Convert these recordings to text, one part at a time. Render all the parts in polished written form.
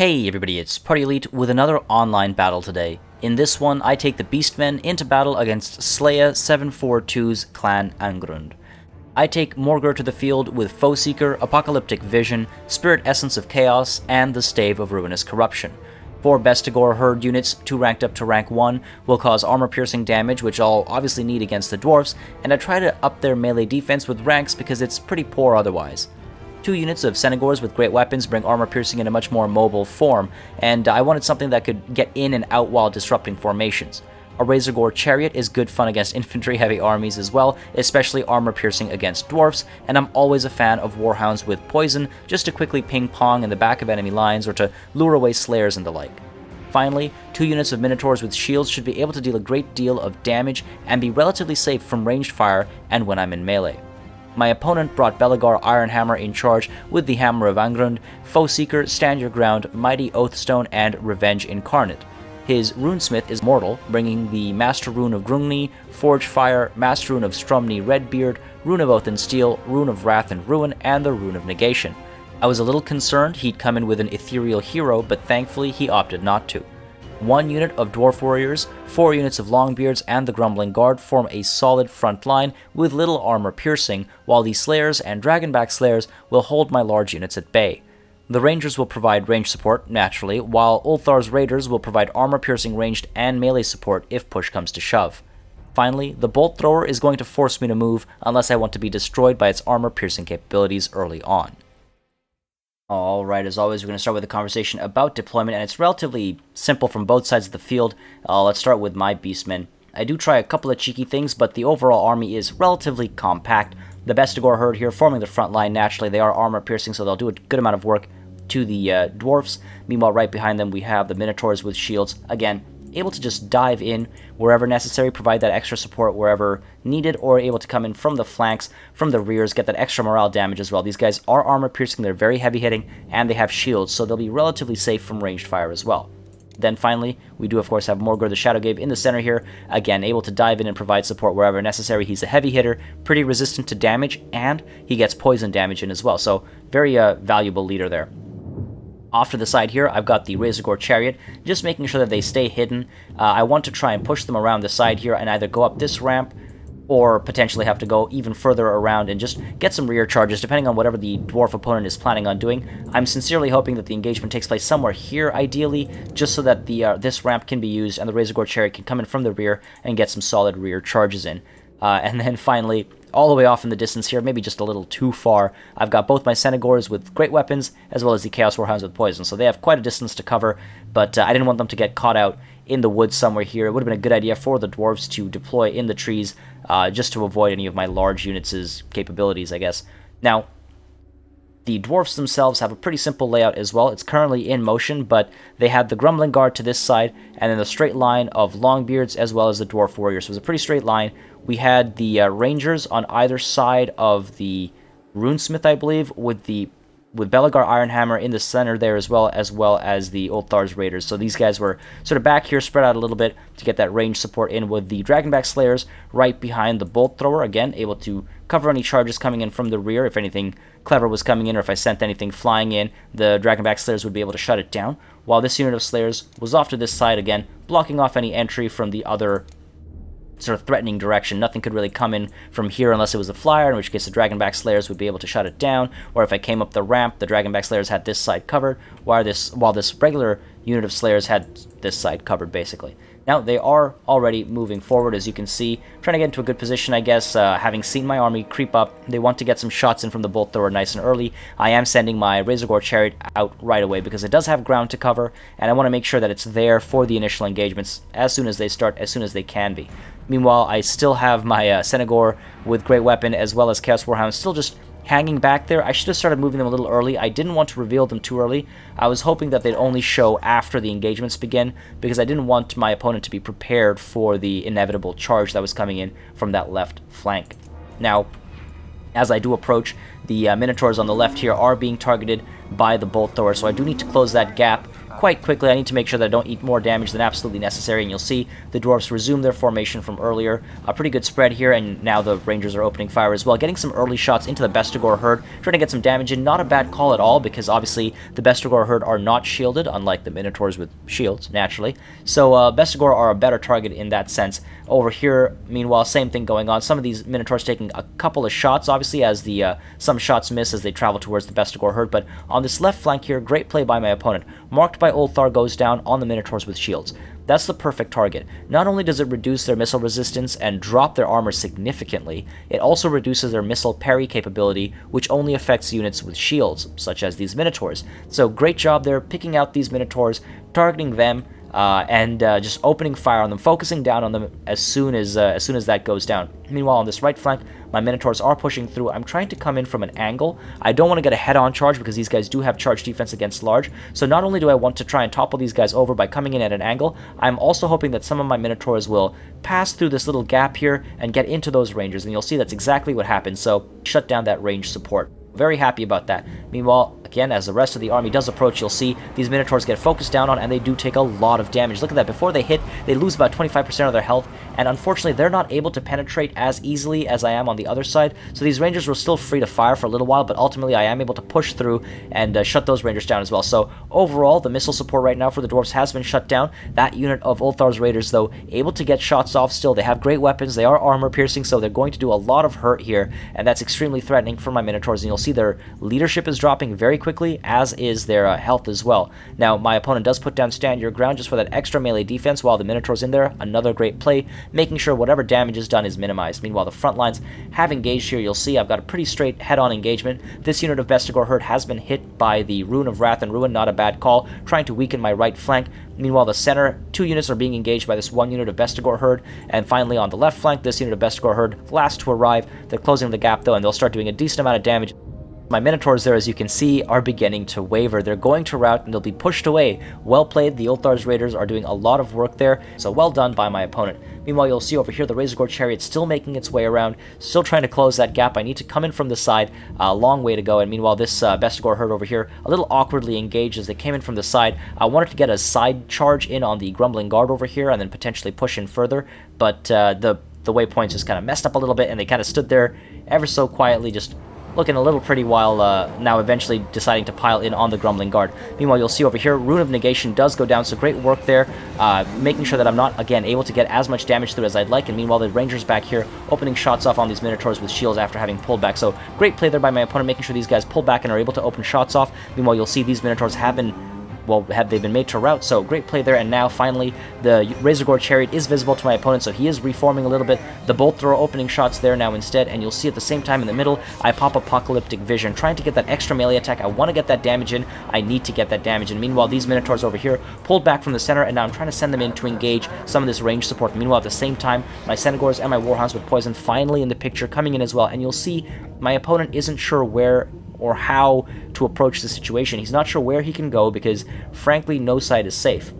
Hey everybody, it's Party Elite with another online battle today. In this one, I take the Beastmen into battle against Slaya 742's Clan Angrund. I take Morgr to the field with Foe Seeker, Apocalyptic Vision, Spirit Essence of Chaos, and the Stave of Ruinous Corruption. 4 Bestigor Herd units, 2 ranked up to rank 1, will cause armor-piercing damage, which I'll obviously need against the Dwarfs, and I try to up their melee defense with ranks because it's pretty poor otherwise. 2 units of Senegors with great weapons bring armor-piercing in a much more mobile form, and I wanted something that could get in and out while disrupting formations. A Razorgore Chariot is good fun against infantry-heavy armies as well, especially armor-piercing against Dwarfs, and I'm always a fan of Warhounds with poison, just to quickly ping-pong in the back of enemy lines or to lure away Slayers and the like. Finally, 2 units of Minotaurs with shields should be able to deal a great deal of damage and be relatively safe from ranged fire and when I'm in melee. My opponent brought Belegar Ironhammer in charge with the Hammer of Angrund, Foe Seeker, Stand Your Ground, Mighty Oathstone, and Revenge Incarnate. His Runesmith is mortal, bringing the Master Rune of Grungni, Forge Fire, Master Rune of Strumni Redbeard, Rune of Oath and Steel, Rune of Wrath and Ruin, and the Rune of Negation. I was a little concerned he'd come in with an Ethereal Hero, but thankfully he opted not to. 1 unit of Dwarf Warriors, 4 units of Longbeards, and the Grumbling Guard form a solid front line with little armor piercing, while the Slayers and Dragonback Slayers will hold my large units at bay. The Rangers will provide range support, naturally, while Ulthar's Raiders will provide armor-piercing ranged and melee support if push comes to shove. Finally, the Bolt Thrower is going to force me to move unless I want to be destroyed by its armor-piercing capabilities early on. Alright, as always, we're going to start with a conversation about deployment, and it's relatively simple from both sides of the field. Let's start with my Beastmen. I do try a couple of cheeky things, but the overall army is relatively compact. The Bestigor Herd here forming the front line naturally. They are armor-piercing, so they'll do a good amount of work to the Dwarfs. Meanwhile, right behind them, we have the Minotaurs with shields. Again, able to just dive in wherever necessary, provide that extra support wherever needed, or able to come in from the flanks, from the rears, get that extra morale damage as well. These guys are armor-piercing, they're very heavy-hitting, and they have shields, so they'll be relatively safe from ranged fire as well. Then finally, we do of course have Morgr the Shadowgabe in the center here, again, able to dive in and provide support wherever necessary. He's a heavy hitter, pretty resistant to damage, and he gets poison damage in as well, so very valuable leader there. Off to the side here, I've got the Razorgore Chariot, just making sure that they stay hidden. I want to try and push them around the side here and either go up this ramp or potentially have to go even further around and just get some rear charges, depending on whatever the Dwarf opponent is planning on doing. I'm sincerely hoping that the engagement takes place somewhere here, ideally, just so that the this ramp can be used and the Razorgore Chariot can come in from the rear and get some solid rear charges in. And then finally, all the way off in the distance here, maybe just a little too far, I've got both my Senegors with great weapons, as well as the Chaos Warhounds with poison, so they have quite a distance to cover, but I didn't want them to get caught out in the woods somewhere here. It would have been a good idea for the Dwarves to deploy in the trees, just to avoid any of my large units' capabilities, I guess. Now, the Dwarfs themselves have a pretty simple layout as well. It's currently in motion, but they have the Grumbling Guard to this side, and then the straight line of Longbeards as well as the Dwarf Warriors. So it was a pretty straight line. We had the Rangers on either side of the Runesmith, I believe, with Belegar Ironhammer in the center there as well as the Ulthar's Raiders. So these guys were sort of back here, spread out a little bit to get that range support in, with the Dragonback Slayers right behind the Bolt Thrower, again, able to cover any charges coming in from the rear. If anything clever was coming in, or if I sent anything flying in, the Dragonback Slayers would be able to shut it down, while this unit of Slayers was off to this side again, blocking off any entry from the other sort of threatening direction. Nothing could really come in from here unless it was a flyer, in which case the Dragonback Slayers would be able to shut it down, or if I came up the ramp, the Dragonback Slayers had this side covered, while this regular unit of Slayers had this side covered, basically. Now, they are already moving forward, as you can see, trying to get into a good position, I guess, having seen my army creep up. They want to get some shots in from the Bolt Thrower nice and early. I am sending my Razorgore Chariot out right away because it does have ground to cover, and I want to make sure that it's there for the initial engagements as soon as they start, as soon as they can be. Meanwhile, I still have my Senegor with great weapon as well as Chaos Warhound still just hanging back there. I should have started moving them a little early. I didn't want to reveal them too early. I was hoping that they'd only show after the engagements begin, because I didn't want my opponent to be prepared for the inevitable charge that was coming in from that left flank. Now, as I do approach, the Minotaurs on the left here are being targeted by the Bolt Thrower, so I do need to close that gap quite quickly. I need to make sure that I don't eat more damage than absolutely necessary, and you'll see the Dwarfs resume their formation from earlier. A pretty good spread here, and now the Rangers are opening fire as well, getting some early shots into the Bestigor herd, trying to get some damage in. Not a bad call at all, because obviously the Bestigor herd are not shielded, unlike the Minotaurs with shields, naturally. So Bestigor are a better target in that sense. Over here, meanwhile, same thing going on. Some of these Minotaurs taking a couple of shots, obviously, as the some shots miss as they travel towards the Bestigor herd, but on this left flank here, great play by my opponent. Marked by Ulthar goes down on the Minotaurs with shields. That's the perfect target. Not only does it reduce their missile resistance and drop their armor significantly, it also reduces their missile parry capability, which only affects units with shields, such as these Minotaurs. So great job there, picking out these Minotaurs, targeting them, and just opening fire on them, focusing down on them as soon as that goes down. Meanwhile, on this right flank, my Minotaurs are pushing through. I'm trying to come in from an angle. I don't want to get a head-on charge because these guys do have charge defense against large. So not only do I want to try and topple these guys over by coming in at an angle, I'm also hoping that some of my Minotaurs will pass through this little gap here and get into those Rangers, and you'll see that's exactly what happens. So shut down that range support. Very happy about that. Meanwhile, again, as the rest of the army does approach, you'll see these Minotaurs get focused down on, and they do take a lot of damage. Look at that. Before they hit, they lose about 25% of their health, and unfortunately, they're not able to penetrate as easily as I am on the other side. So these Rangers were still free to fire for a little while, but ultimately, I am able to push through and shut those Rangers down as well. So overall, the missile support right now for the Dwarfs has been shut down. That unit of Ulthar's Raiders, though, able to get shots off still. They have great weapons. They are armor-piercing, so they're going to do a lot of hurt here, and that's extremely threatening for my Minotaurs, and you'll see their leadership is dropping very quickly, as is their health as well. Now, my opponent does put down stand your ground just for that extra melee defense while the Minotaur's in there. Another great play, making sure whatever damage is done is minimized. Meanwhile, the front lines have engaged here. You'll see I've got a pretty straight head-on engagement. This unit of Bestigor herd has been hit by the Rune of Wrath and Ruin, not a bad call, trying to weaken my right flank. Meanwhile, the center, 2 units are being engaged by this 1 unit of Bestigor herd, and finally on the left flank, this unit of Bestigor herd, last to arrive. They're closing the gap though, and they'll start doing a decent amount of damage. My Minotaurs there, as you can see, are beginning to waver. They're going to rout and they'll be pushed away. Well played. The Ulthar's Raiders are doing a lot of work there, so well done by my opponent. Meanwhile, you'll see over here the Razorgore Chariot still making its way around, still trying to close that gap. I need to come in from the side, a long way to go, and meanwhile this Bestigor herd over here a little awkwardly engaged as they came in from the side. I wanted to get a side charge in on the Grumbling Guard over here and then potentially push in further, but the waypoints just kind of messed up a little bit, and they kind of stood there ever so quietly, just looking a little pretty while now eventually deciding to pile in on the Grumbling Guard. Meanwhile, you'll see over here, Rune of Negation does go down, so great work there, making sure that I'm not, again, able to get as much damage through as I'd like, and meanwhile, the Rangers back here opening shots off on these Minotaurs with shields after having pulled back. So great play there by my opponent, making sure these guys pull back and are able to open shots off. Meanwhile, you'll see these Minotaurs have been, well, they've been made to rout, so great play there, and now finally the Razorgore Chariot is visible to my opponent, so he is reforming a little bit. The Bolt Thrower opening shots there now instead, and you'll see at the same time in the middle, I pop Apocalyptic Vision, trying to get that extra melee attack. I want to get that damage in. I need to get that damage in. Meanwhile, these Minotaurs over here pulled back from the center, and now I'm trying to send them in to engage some of this range support. Meanwhile, at the same time, my Centaurs and my Warhounds with Poison finally in the picture, coming in as well, and you'll see my opponent isn't sure where or how to approach the situation. He's not sure where he can go because, frankly, no side is safe.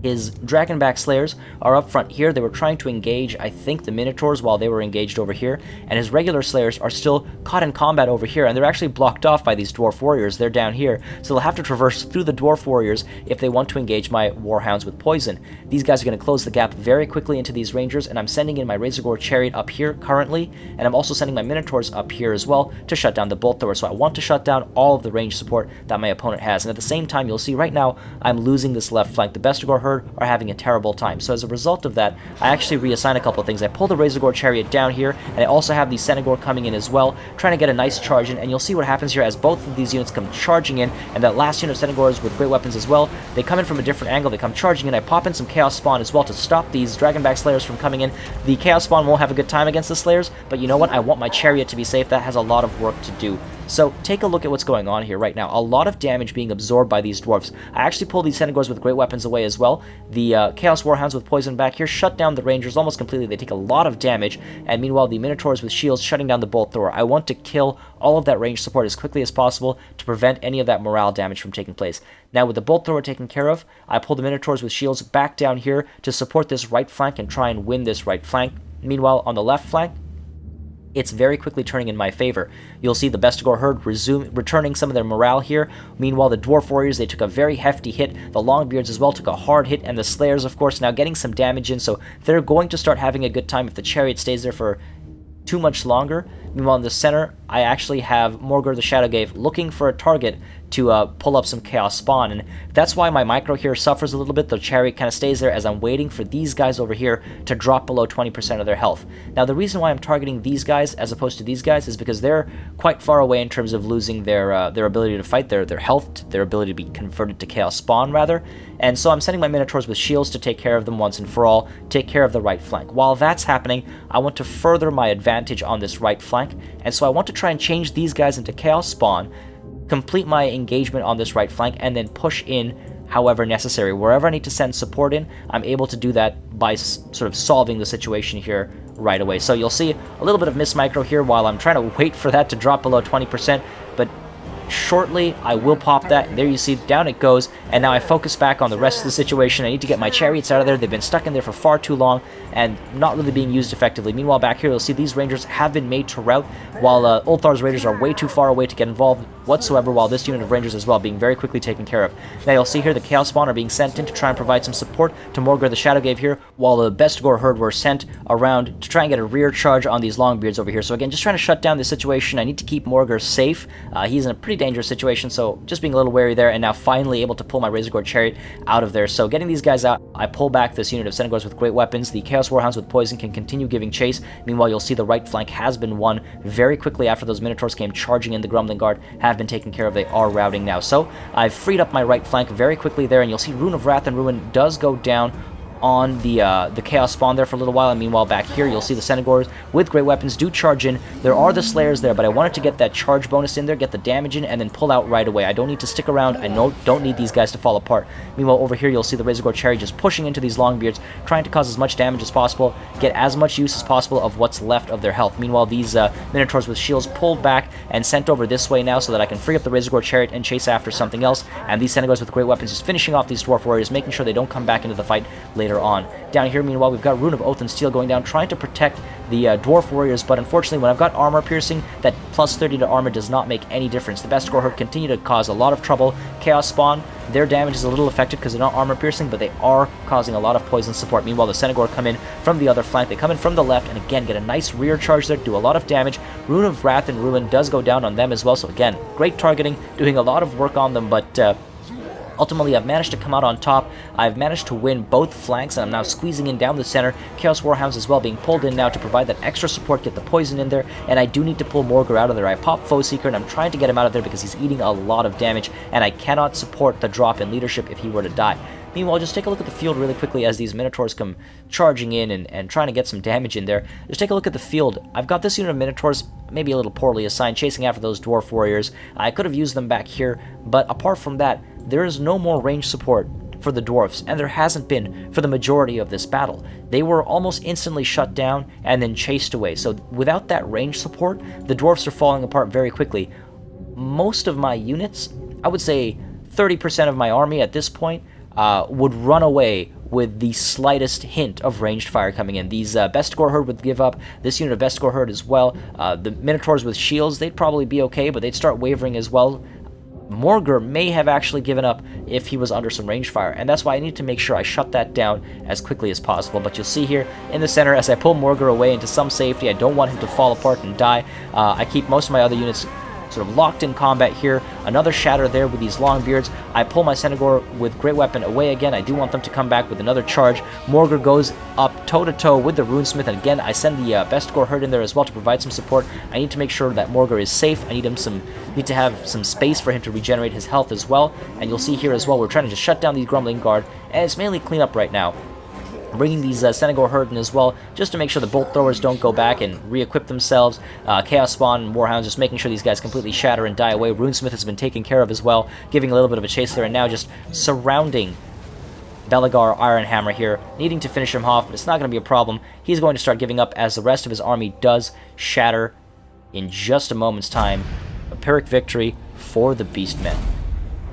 His Dragonback Slayers are up front here. They were trying to engage, I think, the Minotaurs while they were engaged over here, and his regular Slayers are still caught in combat over here, and they're actually blocked off by these Dwarf Warriors. They're down here, so they'll have to traverse through the Dwarf Warriors if they want to engage my Warhounds with Poison. These guys are going to close the gap very quickly into these Rangers, and I'm sending in my Razorgore Chariot up here currently, and I'm also sending my Minotaurs up here as well to shut down the Bolt Thrower. So I want to shut down all of the range support that my opponent has, and at the same time, you'll see right now, I'm losing this left flank. The Bestigor herd are having a terrible time. So as a result of that, I actually reassign a couple of things. I pull the Razorgore Chariot down here, and I also have the Centaur coming in as well, trying to get a nice charge in, and you'll see what happens here as both of these units come charging in, and that last unit of Centaurs with great weapons as well, they come in from a different angle, they come charging in. I pop in some Chaos Spawn as well to stop these Dragonback Slayers from coming in. The Chaos Spawn won't have a good time against the Slayers, but you know what? I want my Chariot to be safe. That has a lot of work to do. So take a look at what's going on here right now. A lot of damage being absorbed by these Dwarfs. I actually pulled these Centaurs with great weapons away as well. The Chaos Warhounds with Poison back here shut down the Rangers almost completely. They take a lot of damage, and meanwhile the Minotaurs with shields shutting down the Bolt Thrower. I want to kill all of that range support as quickly as possible to prevent any of that morale damage from taking place. Now with the Bolt Thrower taken care of, I pull the Minotaurs with shields back down here to support this right flank and try and win this right flank. Meanwhile on the left flank, it's very quickly turning in my favor. You'll see the Bestigor herd returning some of their morale here. Meanwhile, the Dwarf warriors, they took a very hefty hit. The Longbeards as well took a hard hit, and the Slayers, of course, now getting some damage in, so they're going to start having a good time if the Chariot stays there for too much longer. Meanwhile, in the center, I actually have Morgur the Shadowgave looking for a target to pull up some Chaos Spawn, and that's why my micro here suffers a little bit. The Chariot kind of stays there as I'm waiting for these guys over here to drop below 20% of their health. Now, the reason why I'm targeting these guys as opposed to these guys is because they're quite far away in terms of losing their ability to fight, their health, their ability to be converted to Chaos Spawn, rather. And so I'm sending my Minotaurs with shields to take care of them once and for all, take care of the right flank. While that's happening, I want to further my advantage on this right flank, and so I want to try and change these guys into Chaos Spawn, complete my engagement on this right flank, and then push in however necessary. Wherever I need to send support in, I'm able to do that by sort of solving the situation here right away. So you'll see a little bit of miss micro here while I'm trying to wait for that to drop below 20%, but shortly I will pop that. There you see, down it goes, and now I focus back on the rest of the situation. I need to get my Chariots out of there. They've been stuck in there for far too long and not really being used effectively. Meanwhile, back here you'll see these Rangers have been made to rout, while Ulthar's Raiders are way too far away to get involved whatsoever, while this unit of Rangers as well being very quickly taken care of. Now you'll see here the Chaos Spawn are being sent in to try and provide some support to Morgur the Shadowgave here, while the Bestigor herd were sent around to try and get a rear charge on these Longbeards over here. So again, just trying to shut down this situation. I need to keep Morgur safe. He's in a pretty dangerous situation, so just being a little wary there, and now finally able to pull my Razorgore Chariot out of there. So getting these guys out, I pull back this unit of Centaurs with great weapons. The Chaos Warhounds with poison can continue giving chase. Meanwhile, you'll see the right flank has been won very quickly after those Minotaurs came charging in. The Grumbling Guard have been taken care of. They are routing now. So I've freed up my right flank very quickly there, and you'll see Rune of Wrath and Ruin does go down on the Chaos Spawn there for a little while, and meanwhile back here you'll see the Centaurs with great weapons do charge in. There are the Slayers there, but I wanted to get that charge bonus in there, get the damage in, and then pull out right away. I don't need to stick around. I don't need these guys to fall apart. Meanwhile, over here you'll see the Razorgore Chariot just pushing into these Longbeards, trying to cause as much damage as possible, get as much use as possible of what's left of their health. Meanwhile, these Minotaurs with shields pulled back and sent over this way now so that I can free up the Razorgore Chariot and chase after something else, and these Centaurs with great weapons just finishing off these Dwarf Warriors, making sure they don't come back into the fight later on. Down here, meanwhile, we've got Rune of Oath and Steel going down, trying to protect the Dwarf Warriors, but unfortunately, when I've got armor piercing, that plus 30 to armor does not make any difference. The Bestigor herd continue to cause a lot of trouble. Chaos Spawn, their damage is a little affected because they're not armor piercing, but they are causing a lot of poison support. Meanwhile, the Centaur come in from the other flank. They come in from the left, and again, get a nice rear charge there, do a lot of damage. Rune of Wrath and Ruin does go down on them as well, so again, great targeting, doing a lot of work on them, but ultimately, I've managed to come out on top. I've managed to win both flanks, and I'm now squeezing in down the center. Chaos Warhounds as well being pulled in now to provide that extra support, get the poison in there, and I do need to pull Morgur out of there. I pop Foe Seeker, and I'm trying to get him out of there because he's eating a lot of damage, and I cannot support the drop in leadership if he were to die. Meanwhile, just take a look at the field really quickly as these Minotaurs come charging in and trying to get some damage in there. Just take a look at the field. I've got this unit of Minotaurs, maybe a little poorly assigned, chasing after those Dwarf Warriors. I could have used them back here, but apart from that, there is no more range support for the Dwarfs, and there hasn't been for the majority of this battle. They were almost instantly shut down and then chased away. So without that range support, the Dwarfs are falling apart very quickly. Most of my units, I would say 30% of my army at this point, would run away with the slightest hint of ranged fire coming in. These Bestigor herd would give up, this unit of Bestigor herd as well. The Minotaurs with shields, they'd probably be okay, but they'd start wavering as well. Morgur may have actually given up if he was under some range fire, and that's why I need to make sure I shut that down as quickly as possible. But you'll see here in the center, as I pull Morgur away into some safety, I don't want him to fall apart and die. I keep most of my other units sort of locked in combat here. Another shatter there with these Longbeards. I pull my Centaur with great weapon away again. I do want them to come back with another charge. Morgur goes up toe-to-toe with the Runesmith, and again, I send the Bestigor herd in there as well to provide some support. I need to make sure that Morgur is safe. I need to have some space for him to regenerate his health as well. And you'll see here as well, we're trying to just shut down these Grumbling Guard, and it's mainly cleanup right now. Bringing these Centaur herd in as well, just to make sure the bolt throwers don't go back and re-equip themselves. Chaos Spawn and Warhounds, just making sure these guys completely shatter and die away. Runesmith has been taken care of as well, giving a little bit of a chase there, and now just surrounding Belegar Ironhammer here, needing to finish him off, but it's not going to be a problem. He's going to start giving up as the rest of his army does shatter in just a moment's time. A Pyrrhic victory for the Beastmen.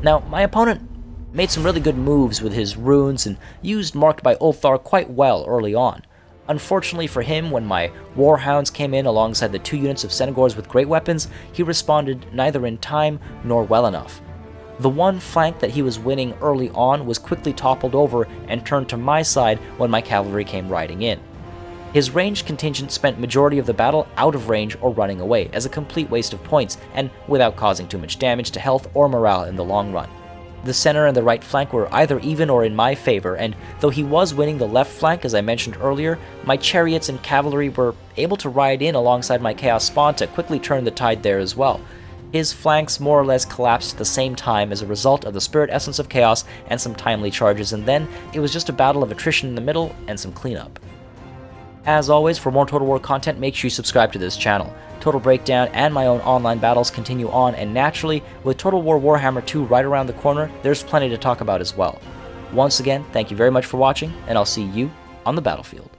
Now, my opponent made some really good moves with his runes and used Marked by Ulthar quite well early on. Unfortunately for him, when my Warhounds came in alongside the 2 units of Senegors with great weapons, he responded neither in time nor well enough. The one flank that he was winning early on was quickly toppled over and turned to my side when my cavalry came riding in. His ranged contingent spent majority of the battle out of range or running away, as a complete waste of points, and without causing too much damage to health or morale in the long run. The center and the right flank were either even or in my favor, and though he was winning the left flank as I mentioned earlier, my chariots and cavalry were able to ride in alongside my Chaos Spawn to quickly turn the tide there as well. His flanks more or less collapsed at the same time as a result of the Spirit Essence of Chaos and some timely charges, and then it was just a battle of attrition in the middle and some cleanup. As always, for more Total War content, make sure you subscribe to this channel. Total Breakdown and my own online battles continue on, and naturally, with Total War Warhammer 2 right around the corner, there's plenty to talk about as well. Once again, thank you very much for watching, and I'll see you on the battlefield.